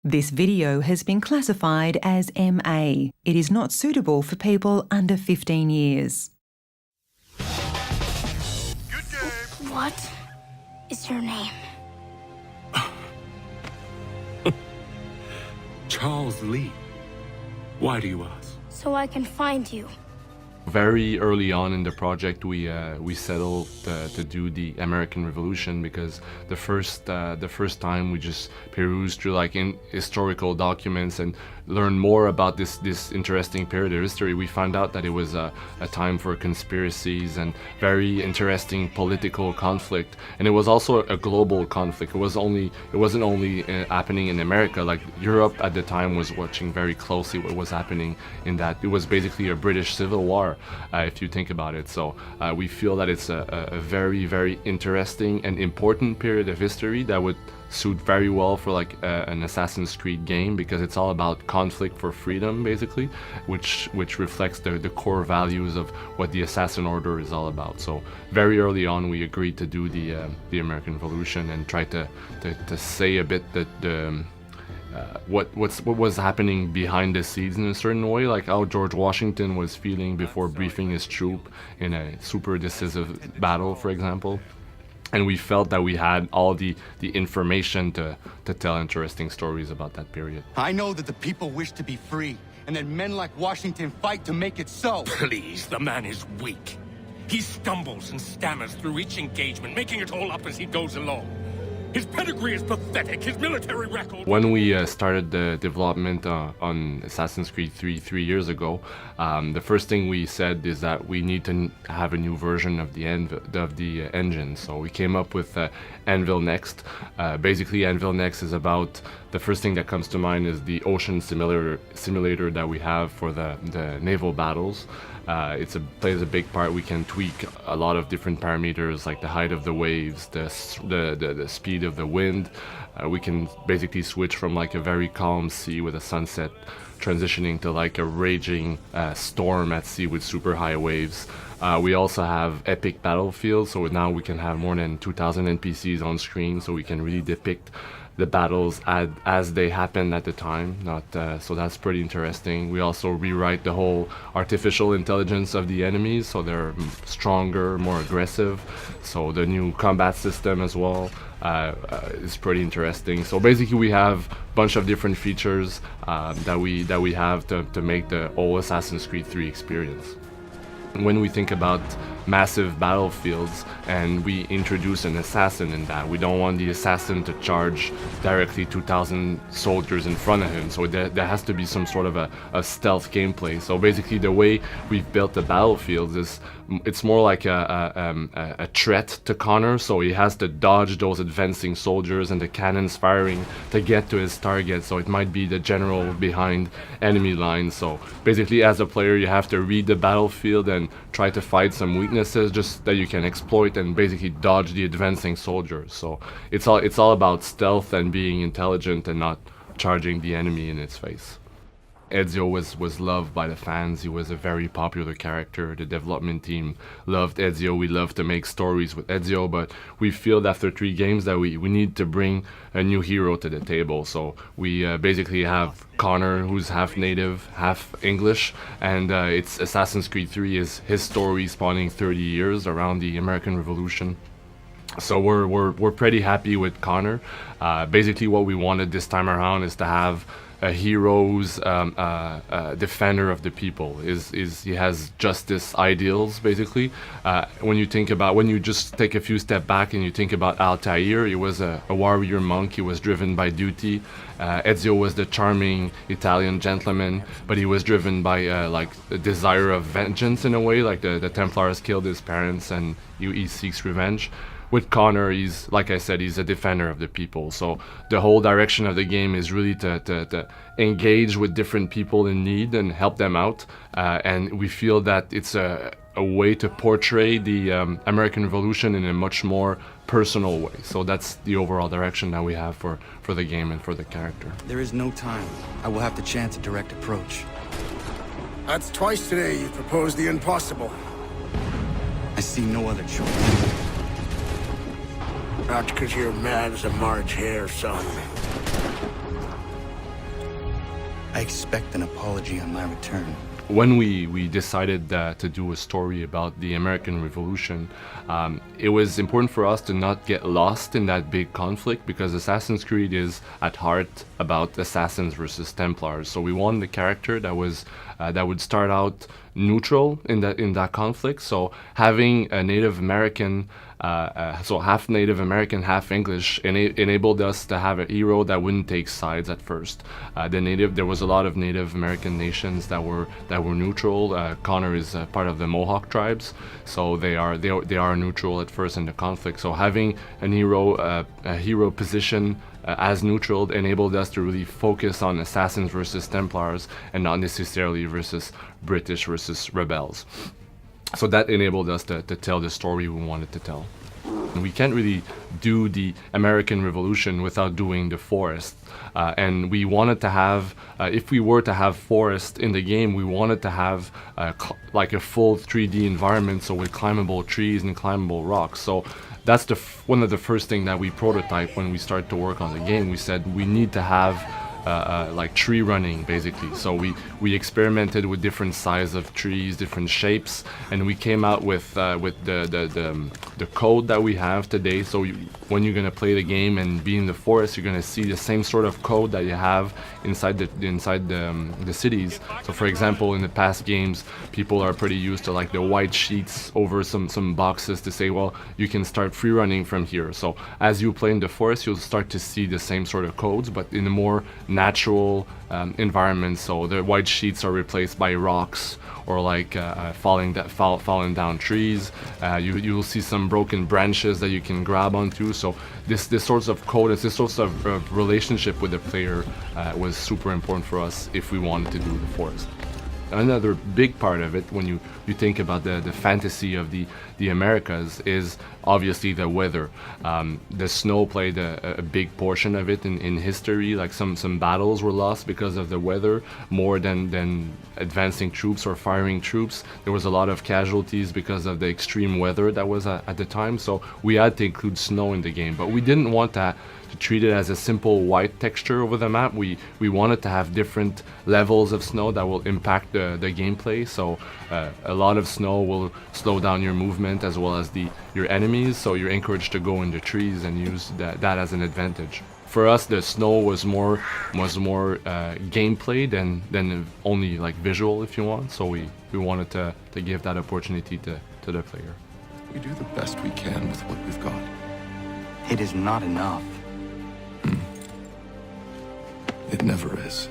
This video has been classified as MA. It is not suitable for people under 15 years. Good game. What is your name? Charles Lee. Why do you ask? So I can find you. Very early on in the project, we settled to do the American Revolution because the first time we just perused through in historical documents and learned more about this interesting period of history. We found out that it was a time for conspiracies and very interesting political conflict, and it was also a global conflict. It wasn't only happening in America. Like Europe at the time was watching very closely what was happening in that. It was basically a British Civil War. If you think about it. So we feel that it's a very, very interesting and important period of history that would suit very well for an Assassin's Creed game, because it's all about conflict for freedom, basically, which reflects the core values of what the Assassin Order is all about. So very early on, we agreed to do the American Revolution and try to say a bit that what was happening behind the scenes in a certain way, like how George Washington was feeling before briefing his troop in a super decisive battle, for example. And we felt that we had all the information to tell interesting stories about that period. I know that the people wish to be free, and that men like Washington fight to make it so. Please, the man is weak. He stumbles and stammers through each engagement, making it all up as he goes along. His pedigree is pathetic, his military record... When we started the development on Assassin's Creed 3 years ago, the first thing we said is that we need to have a new version of the engine. So we came up with Anvil Next. Basically, Anvil Next is about... The first thing that comes to mind is the ocean simulator that we have for the naval battles. It plays a big part. We can tweak a lot of different parameters, like the height of the waves, the speed of the wind. We can basically switch from a very calm sea with a sunset, transitioning to a raging storm at sea with super high waves. We also have epic battlefields, so now we can have more than 2,000 NPCs on screen, so we can really depict the battles as they happen at the time. So that's pretty interesting. We also rewrite the whole artificial intelligence of the enemies, so they're stronger, more aggressive. So the new combat system as well is pretty interesting. So basically we have a bunch of different features that we have to make the whole Assassin's Creed 3 experience. When we think about massive battlefields and we introduce an assassin in that, we don't want the assassin to charge directly 2,000 soldiers in front of him, so there has to be some sort of a stealth gameplay. So basically the way we've built the battlefields is it's more like a threat to Connor, so he has to dodge those advancing soldiers and the cannons firing to get to his target. So it might be the general behind enemy lines. So basically as a player you have to read the battlefield and try to fight some weaknesses just that you can exploit and basically dodge the advancing soldiers. So it's all about stealth and being intelligent and not charging the enemy in its face. Ezio was loved by the fans. He was a very popular character. The development team loved Ezio. We love to make stories with Ezio, but we feel that after 3 games that we need to bring a new hero to the table. So we basically have Connor, who's half native, half English, and it's Assassin's Creed 3 is his story spanning 30 years around the American Revolution. So we're pretty happy with Connor. Basically what we wanted this time around is to have a hero's defender of the people. He has justice ideals, basically. When you just take a few steps back and you think about Altair, he was a warrior monk. He was driven by duty. Ezio was the charming Italian gentleman, but he was driven by a desire of vengeance in a way. Like the Templars killed his parents and he seeks revenge. With Connor, he's, like I said, he's a defender of the people. So the whole direction of the game is really to engage with different people in need and help them out. And we feel that it's a way to portray the American Revolution in a much more personal way. So that's the overall direction that we have for the game and for the character. There is no time. I will have to chance a direct approach. That's twice today you've proposed the impossible. I see no other choice. Not because you're mad as a March hare, son. I expect an apology on my return. When we decided to do a story about the American Revolution, it was important for us to not get lost in that big conflict, because Assassin's Creed is at heart about assassins versus Templars. So we wanted a character that was that would start out neutral in that conflict. So having a Native American, so half Native American, half English, enabled us to have a hero that wouldn't take sides at first. There was a lot of Native American nations that were neutral. Connor is part of the Mohawk tribes, so they are neutral at first in the conflict. So having a hero position as neutral enabled us to really focus on assassins versus Templars and not necessarily versus British versus rebels. So that enabled us to tell the story we wanted to tell. We can't really do the American Revolution without doing the forest. And we wanted to have, if we were to have forest in the game, we wanted to have like a full 3D environment, so with climbable trees and climbable rocks. So that's one of the first things that we prototyped when we started to work on the game. We said we need to have like tree running, basically. So we experimented with different sizes of trees, different shapes, and we came out with the code that we have today. So when you're gonna play the game and be in the forest, you're gonna see the same sort of code that you have inside the cities. So for example, in the past games, people are pretty used to like the white sheets over some boxes to say, well, you can start free running from here. So as you play in the forest, you'll start to see the same sort of codes, but in a more natural environment. So the white sheets are replaced by rocks or like falling down trees. You will see some broken branches that you can grab onto. So this sorts of code, this sorts of relationship with the player was super important for us if we wanted to do the forest. Another big part of it, when you think about the fantasy of the Americas, is obviously the weather. The snow played a big portion of it in history. Like some battles were lost because of the weather, more than advancing troops or firing troops. There was a lot of casualties because of the extreme weather that was at the time. So we had to include snow in the game, but we didn't want to treat it as a simple white texture over the map. We wanted to have different levels of snow that will impact the gameplay. So a lot of snow will slow down your movement as well as your enemies. So you're encouraged to go in the trees and use that as an advantage. For us, the snow was more gameplay than only like visual, if you want. So we wanted to give that opportunity to the player. We do the best we can with what we've got. It is not enough. It never is.